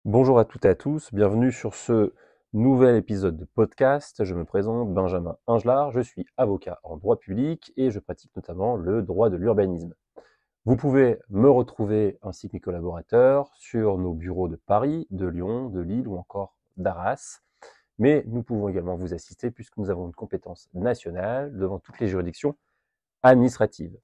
Bonjour à toutes et à tous, bienvenue sur ce nouvel épisode de podcast. Je me présente Benjamin Ingelard, je suis avocat en droit public et je pratique notamment le droit de l'urbanisme. Vous pouvez me retrouver ainsi que mes collaborateurs sur nos bureaux de Paris, de Lyon, de Lille ou encore d'Arras. Mais nous pouvons également vous assister puisque nous avons une compétence nationale devant toutes les juridictions administratives.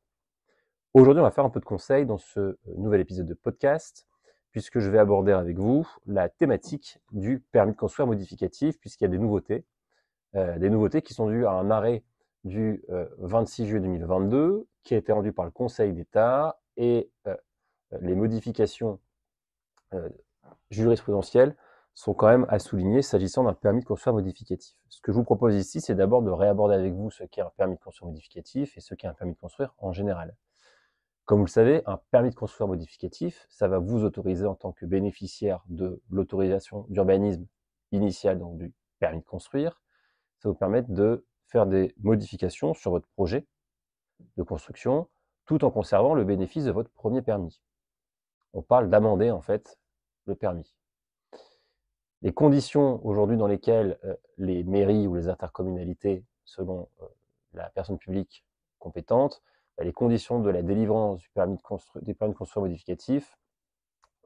Aujourd'hui, on va faire un peu de conseil dans ce nouvel épisode de podcast, puisque je vais aborder avec vous la thématique du permis de construire modificatif, puisqu'il y a des nouveautés qui sont dues à un arrêt du 26 juillet 2022, qui a été rendu par le Conseil d'État, et les modifications euh, jurisprudentielles sont quand même à souligner s'agissant d'un permis de construire modificatif. Ce que je vous propose ici, c'est d'abord de réaborder avec vous ce qu'est un permis de construire modificatif et ce qu'est un permis de construire en général. Comme vous le savez, un permis de construire modificatif, ça va vous autoriser en tant que bénéficiaire de l'autorisation d'urbanisme initiale, donc du permis de construire, ça vous permet de faire des modifications sur votre projet de construction, tout en conservant le bénéfice de votre premier permis. On parle d'amender en fait le permis. Les conditions aujourd'hui dans lesquelles les mairies ou les intercommunalités, selon la personne publique compétente, les conditions de la délivrance du permis des permis de construire modificatifs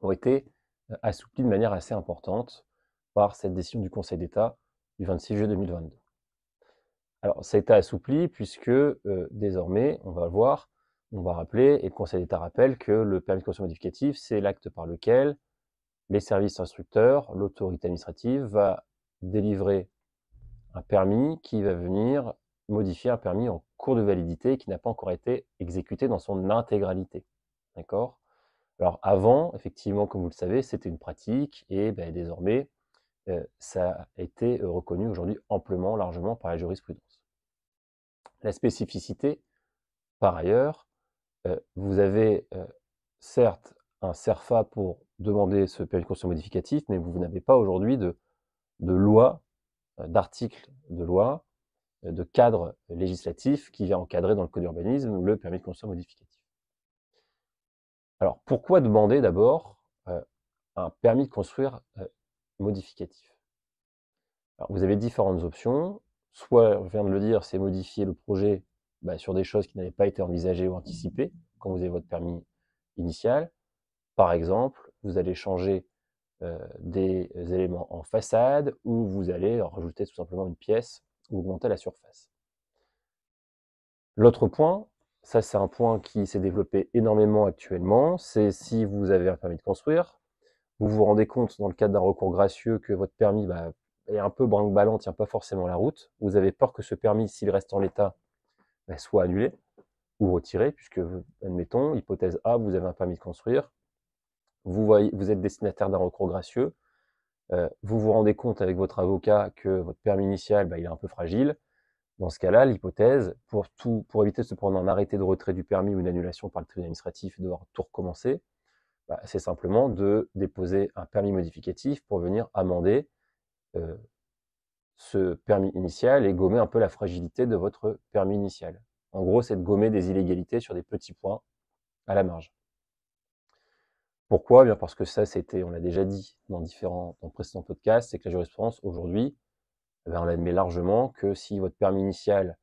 ont été assouplies de manière assez importante par cette décision du Conseil d'État du 26 juillet 2022. Alors, ça a été assoupli puisque désormais, on va le voir, on va rappeler, et le Conseil d'État rappelle que le permis de construire modificatif, c'est l'acte par lequel les services instructeurs, l'autorité administrative va délivrer un permis qui va venir modifier un permis en cours de validité qui n'a pas encore été exécuté dans son intégralité. D'accord? Alors avant, effectivement, comme vous le savez, c'était une pratique et désormais, ça a été reconnu aujourd'hui amplement, largement par la jurisprudence. La spécificité, par ailleurs, vous avez certes un CERFA pour demander ce permis de construire modificatif, mais vous n'avez pas aujourd'hui de loi, d'article de loi, de cadre législatif qui vient encadrer dans le code d'urbanisme le permis de construire modificatif. Alors pourquoi demander d'abord un permis de construire modificatif? Alors, vous avez différentes options. Soit, je viens de le dire, c'est modifier le projet sur des choses qui n'avaient pas été envisagées ou anticipées quand vous avez votre permis initial. Par exemple, vous allez changer des éléments en façade ou vous allez rajouter tout simplement une pièce ou augmenter la surface. L'autre point, ça c'est un point qui s'est développé énormément actuellement, c'est si vous avez un permis de construire, vous vous rendez compte dans le cadre d'un recours gracieux que votre permis est un peu brinque-ballant, tient pas forcément la route, vous avez peur que ce permis, s'il reste en l'état, soit annulé ou retiré, puisque, admettons, hypothèse A, vous avez un permis de construire, vous êtes destinataire d'un recours gracieux, vous vous rendez compte avec votre avocat que votre permis initial, il est un peu fragile. Dans ce cas-là, l'hypothèse, pour éviter de se prendre un arrêté de retrait du permis ou une annulation par le tribunal administratif et de devoir tout recommencer, c'est simplement de déposer un permis modificatif pour venir amender euh, ce permis initial et gommer un peu la fragilité de votre permis initial. En gros, c'est de gommer des illégalités sur des petits points à la marge. Pourquoi? Eh bien parce que ça, on l'a déjà dit dans précédents podcasts, c'est que la jurisprudence aujourd'hui, on admet largement que si votre permis initial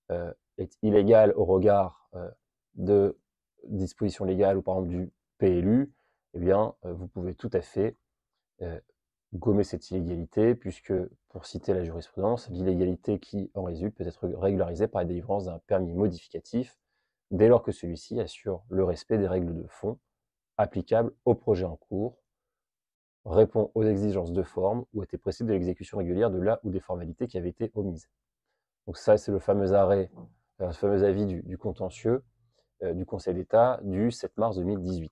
est illégal au regard de dispositions légales ou par exemple du PLU, eh bien, vous pouvez tout à fait gommer cette illégalité, puisque, pour citer la jurisprudence, l'illégalité qui en résulte peut être régularisée par la délivrance d'un permis modificatif, dès lors que celui-ci assure le respect des règles de fond applicables au projet en cours, répond aux exigences de forme ou était précédé de l'exécution régulière de la ou des formalités qui avaient été omises. Donc ça, c'est le fameux avis du contentieux du Conseil d'État du 7 mars 2018.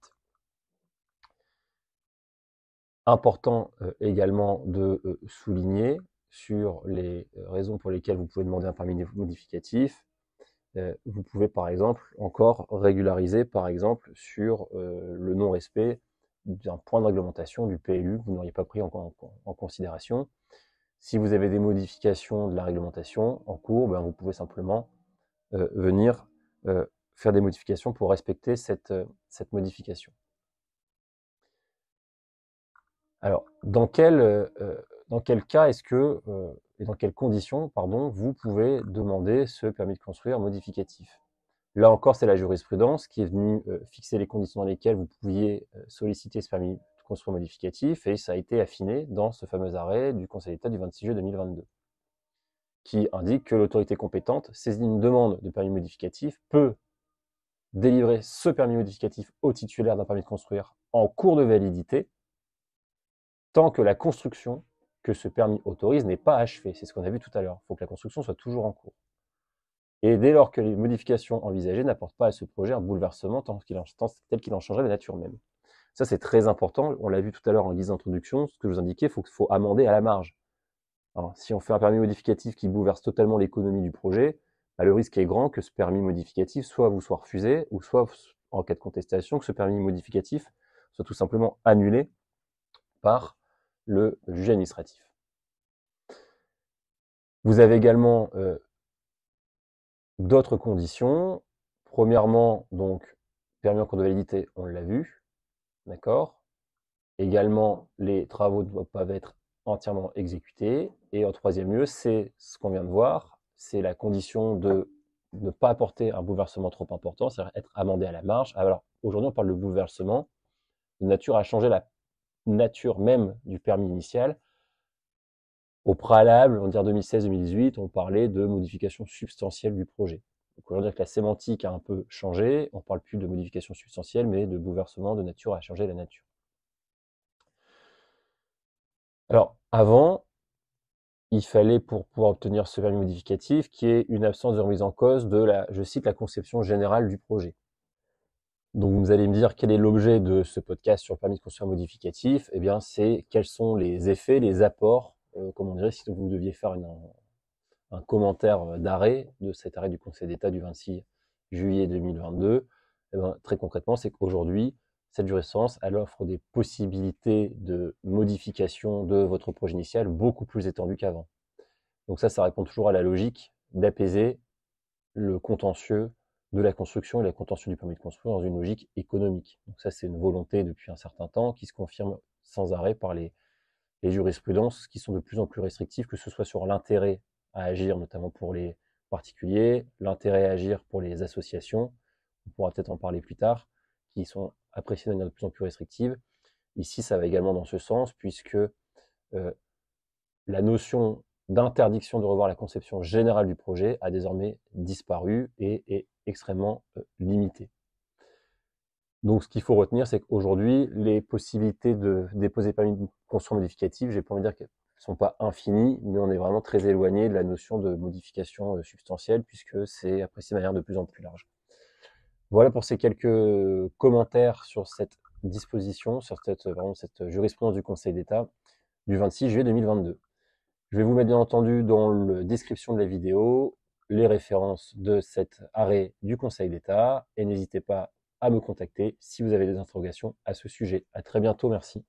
Important également de souligner sur les raisons pour lesquelles vous pouvez demander un permis modificatif. Vous pouvez par exemple encore régulariser par exemple sur le non-respect d'un point de réglementation du PLU que vous n'auriez pas pris en considération. Si vous avez des modifications de la réglementation en cours, vous pouvez simplement venir faire des modifications pour respecter cette modification. Alors, dans quel cas est-ce que, et dans quelles conditions, pardon, vous pouvez demander ce permis de construire modificatif? Là encore, c'est la jurisprudence qui est venue fixer les conditions dans lesquelles vous pouviez solliciter ce permis de construire modificatif, et ça a été affiné dans ce fameux arrêt du Conseil d'État du 26 juillet 2022, qui indique que l'autorité compétente, saisie d'une demande de permis modificatif, peut délivrer ce permis modificatif au titulaire d'un permis de construire en cours de validité, tant que la construction que ce permis autorise n'est pas achevée. C'est ce qu'on a vu tout à l'heure. Il faut que la construction soit toujours en cours. Et dès lors que les modifications envisagées n'apportent pas à ce projet un bouleversement tel qu'il en changerait la nature même. Ça, c'est très important. On l'a vu tout à l'heure en guise d'introduction. Ce que je vous indiquais, il faut amender à la marge. Alors, si on fait un permis modificatif qui bouleverse totalement l'économie du projet, bah, le risque est grand que ce permis modificatif soit vous soit refusé, ou soit, en cas de contestation, que ce permis modificatif soit tout simplement annulé par le juge administratif. Vous avez également d'autres conditions. Premièrement, donc, permis en cours de validité, on l'a vu, d'accord. Également, les travaux ne doivent pas être entièrement exécutés. Et en troisième lieu, c'est ce qu'on vient de voir, c'est la condition de ne pas apporter un bouleversement trop important, c'est-à-dire être amendé à la marge. Alors, aujourd'hui, on parle de bouleversement de nature à changer la nature même du permis initial. Au préalable, on va dire 2016-2018, on parlait de modification substantielle du projet. Donc on va dire que la sémantique a un peu changé, on ne parle plus de modification substantielle, mais de bouleversement de nature à changer la nature. Alors, avant, il fallait, pour pouvoir obtenir ce permis modificatif, qu'il y ait une absence de remise en cause de la, je cite, la conception générale du projet. Donc vous allez me dire quel est l'objet de ce podcast sur le permis de construire modificatif. Eh bien, c'est quels sont les effets, les apports, comme on dirait si vous deviez faire un commentaire d'arrêt de cet arrêt du Conseil d'État du 26 juillet 2022. Eh bien, très concrètement, c'est qu'aujourd'hui, cette jurisprudence, elle offre des possibilités de modification de votre projet initial beaucoup plus étendues qu'avant. Donc ça répond toujours à la logique d'apaiser le contentieux de la construction et le contentieux du permis de construire dans une logique économique. Donc ça, c'est une volonté depuis un certain temps qui se confirme sans arrêt par les jurisprudences qui sont de plus en plus restrictives, que ce soit sur l'intérêt à agir, notamment pour les particuliers, l'intérêt à agir pour les associations, on pourra peut-être en parler plus tard, qui sont appréciées de manière de plus en plus restrictive. Ici, ça va également dans ce sens, puisque la notion d'interdiction de revoir la conception générale du projet a désormais disparu et est extrêmement limitée. Donc, ce qu'il faut retenir, c'est qu'aujourd'hui, les possibilités de déposer permis de construction modificatif, j'ai pas envie de dire qu'elles ne sont pas infinies, mais on est vraiment très éloigné de la notion de modification substantielle, puisque c'est apprécié de manière de plus en plus large. Voilà pour ces quelques commentaires sur cette disposition, sur cette jurisprudence du Conseil d'État du 26 juillet 2022. Je vais vous mettre bien entendu dans la description de la vidéo les références de cet arrêt du Conseil d'État et n'hésitez pas à me contacter si vous avez des interrogations à ce sujet. À très bientôt, merci.